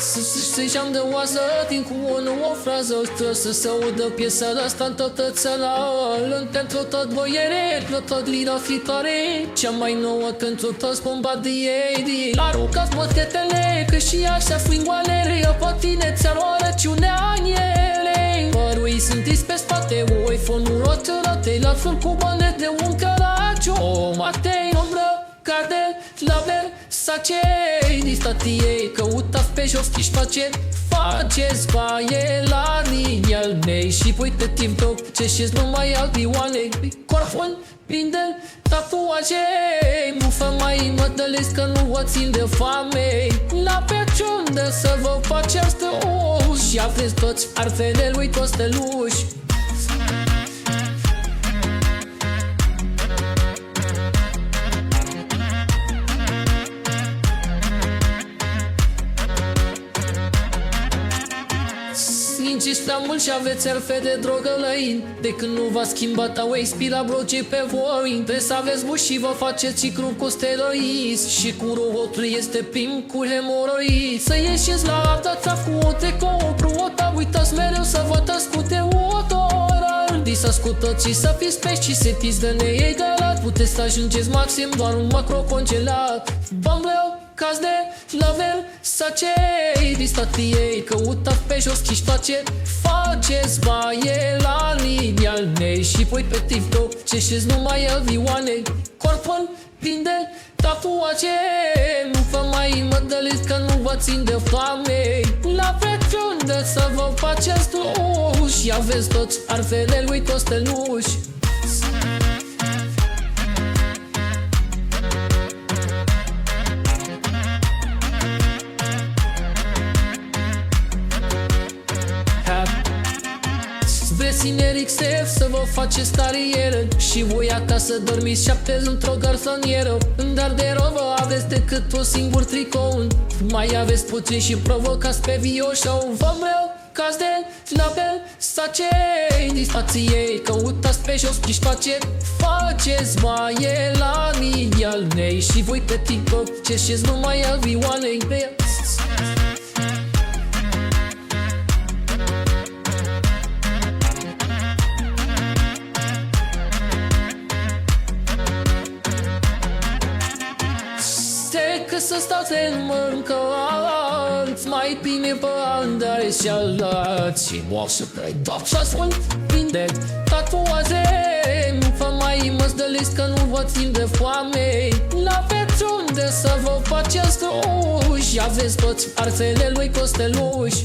Să geam de oasă din cu o nouă frază. Trebuie să se audă piesa asta în toată țara. Pentru tot boiere, tot lira fitoare. Cea mai nouă pentru toți bombardieri. Aruncați motetele, că și așa fringoalele. Pe tine ți-ar o răciunea aniele. Părui sunteți pe spate, o iPhone-ul roturate. La fel cu bane de un caracio. O matei, umbră, carde, laver, sacei. Distatiei, căutați pe jos, și faceți baie la linia-l mei. Și pui pe TikTok, ce și numai albioane. Corpul, pindel, tatuaje. Mufă mai mădălesc că nu o țin de foame. La peciunde să vă faceți de uși. Și aveți toți arfele lui Costeluși. Inciți prea mult și aveți arfe de drogă lăin. De când nu v-a schimbat au expira brocii pe voi. Trebuie să aveți buși și vă faceți ciclu cu steroizi. Și cu robotul este prim cu hemoroizi. Să ieșiți la arda cu o tricou, o pruota. Uitați mereu să vă tăscute otoral. Disați cu toții să fiți pești și setiți de neegalat. Puteți să ajungeți maxim doar un macro congelat. Bambleu, caz de laver, sacei. Distatiei, căutați pe jos, faceți baie la linia-l mei. Și pui pe TikTok, ce și numai albioane. Corpul, pinde, tatuaje. Nu vă mai mădăliți că nu vă țin de foame. La feciunde să vă faceți duși. Și aveți toți arfele lui Costeluși. Sineric safe să vă faceți carieră. Și voi acasă dormiți 7 într-o garsonieră. În garderobă aveți decât un singur tricou. Mai aveți puțin și provocați pe video show. Vă vreau caz de laver, sacei. Distrației, căutați pe jos, faceți baie la linia-l mei. Și voi pe TikTok, ce și numai albioane. Că să stau să mâncați mai bine pe andare și alați. Și moașă pe-i doc și ascult pinde tatuaje. Nu vă mai măzdăliți că nu vă țin de foame. La feciunde să vă faceți duși. Și aveți toți arfele lui Costeluși.